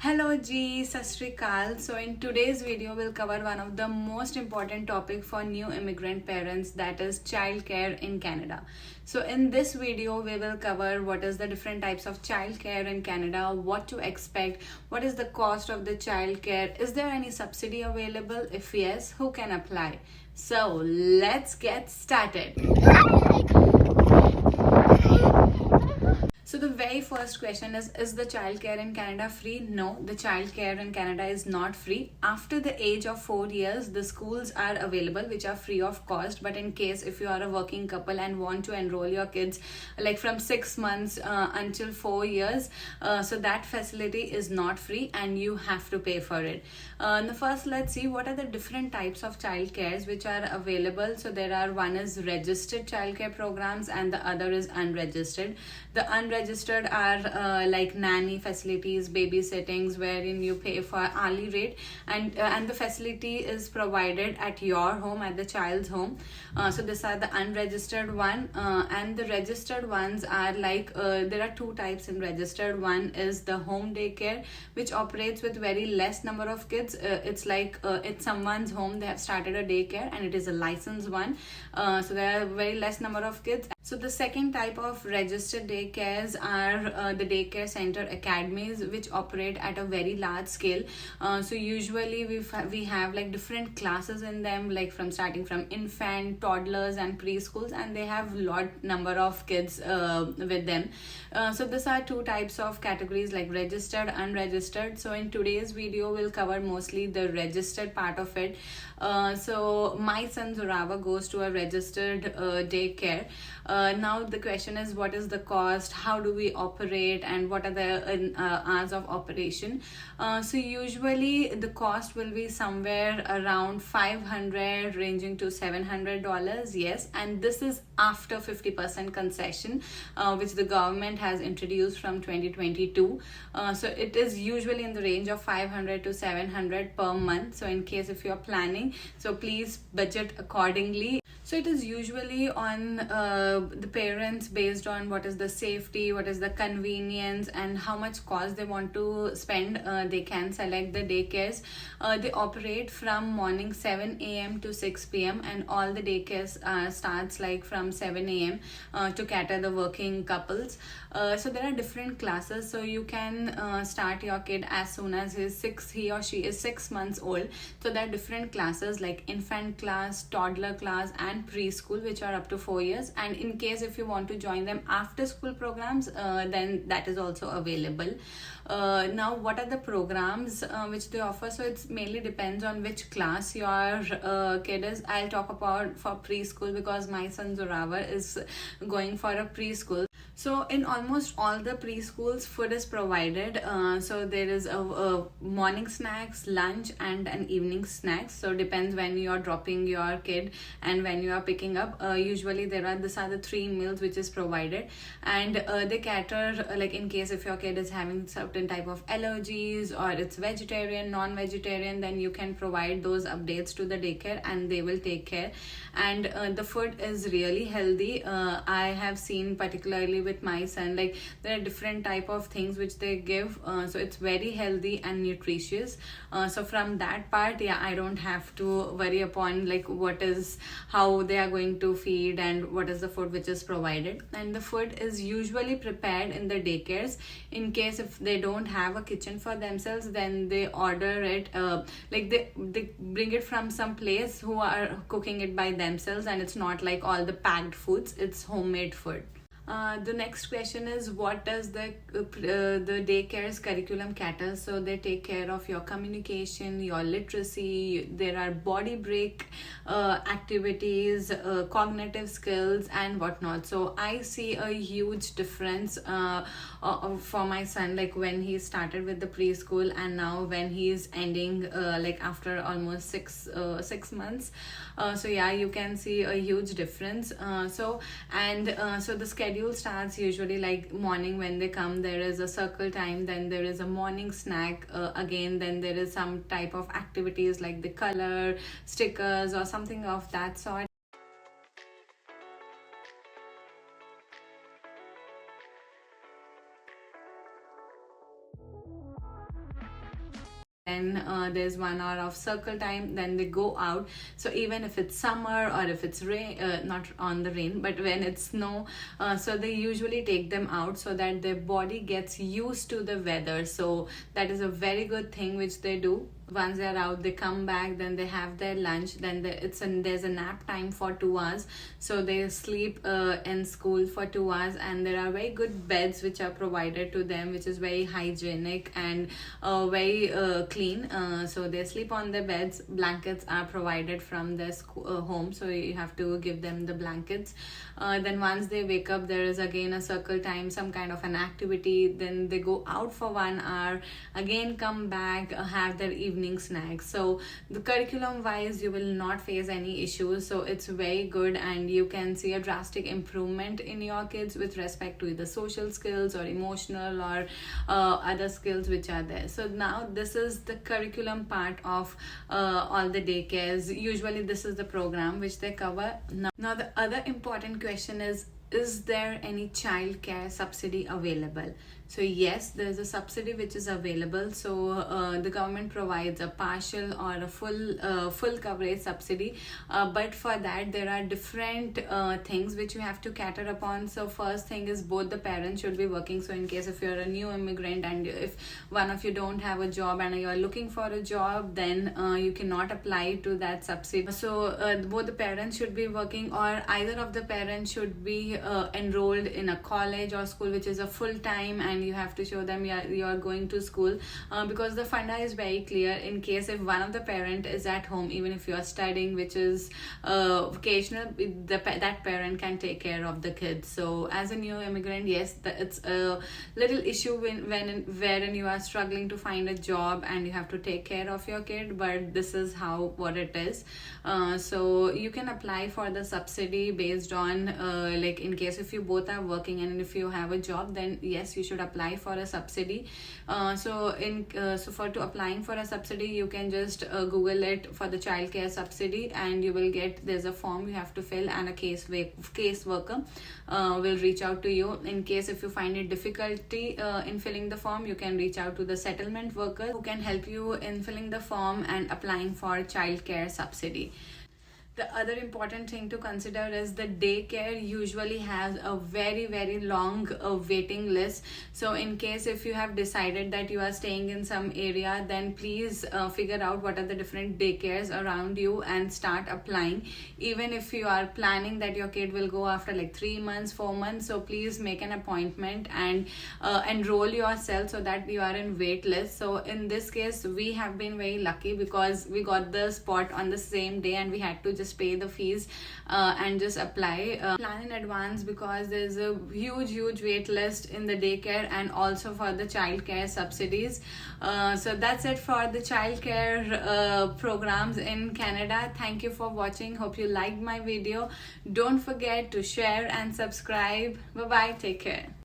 Hello Ji, Sat Shri Akal. So in today's video, we'll cover one of the most important topic for new immigrant parents, that is childcare in Canada. So in this video, we will cover what is the different types of childcare in Canada, what to expect, what is the cost of the childcare, is there any subsidy available? If yes, who can apply? So let's get started. So the very first question is the childcare in Canada free? No, the childcare in Canada is not free. After the age of 4 years, the schools are available which are free of cost. But in case if you are a working couple and want to enroll your kids like from 6 months until 4 years, so that facility is not free and you have to pay for it. First, let's see what are the different types of childcares which are available. So there are, one is registered childcare programs and the other is unregistered. The unregistered are like nanny facilities, babysittings, wherein you pay for hourly rate and the facility is provided at your home, at the child's home. So these are the unregistered one, and the registered ones are like there are two types in registered. One is the home daycare, which operates with very less number of kids. It's like it's someone's home, they have started a daycare and it is a licensed one. So there are very less number of kids. So the second type of registered daycares are the daycare center academies, which operate at a very large scale. So usually we have like different classes in them, like from starting from infant, toddlers and preschools, and they have lot number of kids with them. So these are two types of categories, like registered, unregistered. So in today's video, we'll cover mostly the registered part of it. So my son Zorawa goes to a registered daycare. Now the question is, what is the cost, how do we operate, and what are the hours of operation? So usually the cost will be somewhere around $500 ranging to $700, yes, and this is after 50% concession which the government has introduced from 2022. So it is usually in the range of $500 to $700 per month. So in case if you are planning, so please budget accordingly. So it is usually on the parents, based on what is the safety, what is the convenience, and how much cost they want to spend. They can select the daycares. They operate from morning 7 a.m. to 6 p.m. and all the daycares starts like from 7 a.m. To cater the working couples. So there are different classes. So you can start your kid as soon as he or she is 6 months old. So there are different classes like infant class, toddler class, and preschool, which are up to 4 years. And in case if you want to join them after school programs, then that is also available. Now what are the programs which they offer? So it mainly depends on which class your kid is. I'll talk about for preschool because my son Zorawa is going for a preschool. So in almost all the preschools, food is provided. So there is a morning snacks, lunch, and an evening snacks. So depends when you are dropping your kid and when you are picking up. Usually these are the 3 meals which is provided, and they cater like in case if your kid is having certain type of allergies or it's vegetarian, non-vegetarian, then you can provide those updates to the daycare and they will take care. And the food is really healthy. I have seen particularly with my son, like there are different type of things which they give, so it's very healthy and nutritious. So from that part, yeah, I don't have to worry upon like how they are going to feed and what is the food which is provided. And the food is usually prepared in the daycares. In case if they don't have a kitchen for themselves, then they order it, like they bring it from some place who are cooking it by themselves, and it's not like all the packed foods, it's homemade food. The next question is, what does the daycare's curriculum cater? So they take care of your communication, your literacy. There are body break activities, cognitive skills, and whatnot. So I see a huge difference for my son, like when he started with the preschool and now when he is ending like after almost six months. So yeah, you can see a huge difference. So the schedule starts usually like morning when they come, there is a circle time, then there is a morning snack, again then there is some type of activities like the color stickers or something of that sort. then there's 1 hour of circle time, then they go out. So even if it's summer or if it's rain, not on the rain, but when it's snow, so they usually take them out so that their body gets used to the weather. So that is a very good thing which they do. Once they're out, they come back, then they have their lunch, then there's a nap time for 2 hours. So they sleep in school for 2 hours, and there are very good beds which are provided to them, which is very hygienic and very clean. So they sleep on the beds. Blankets are provided from their home, so you have to give them the blankets. Then once they wake up, there is again a circle time, some kind of an activity. Then they go out for 1 hour, again come back, have their evening snacks. So the curriculum wise, you will not face any issues. So it's very good, and you can see a drastic improvement in your kids with respect to either social skills or emotional or other skills which are there. So now this is the curriculum part of all the daycares. Usually this is the program which they cover. Now the other important question is there any childcare subsidy available? So yes, there's a subsidy which is available. So the government provides a partial or a full coverage subsidy, but for that there are different things which you have to cater upon. So first thing is both the parents should be working. So in case if you're a new immigrant and if one of you don't have a job and you're looking for a job, then you cannot apply to that subsidy. So both the parents should be working, or either of the parents should be enrolled in a college or school which is a full time, and you have to show them you are going to school, because the funda is very clear. In case if one of the parent is at home, even if you are studying, which is vocational, that parent can take care of the kids. So as a new immigrant, yes, it's a little issue wherein you are struggling to find a job and you have to take care of your kid, but this is what it is. So you can apply for the subsidy based on like in case if you both are working and if you have a job, then yes, you should apply for a subsidy. So for applying for a subsidy, you can just Google it for the childcare subsidy, and you will get, there's a form you have to fill, and a case worker will reach out to you. In case if you find it difficulty in filling the form, you can reach out to the settlement worker who can help you in filling the form and applying for childcare subsidy. The other important thing to consider is the daycare usually has a very, very long waiting list. So in case if you have decided that you are staying in some area, then please figure out what are the different daycares around you and start applying. Even if you are planning that your kid will go after like 3 months, 4 months, so please make an appointment and enroll yourself so that you are in wait list. So in this case, we have been very lucky because we got the spot on the same day and we had to just pay the fees and just apply. Plan in advance because there's a huge wait list in the daycare and also for the childcare subsidies. So that's it for the childcare programs in Canada. Thank you for watching. Hope you liked my video. Don't forget to share and subscribe. Bye bye. Take care.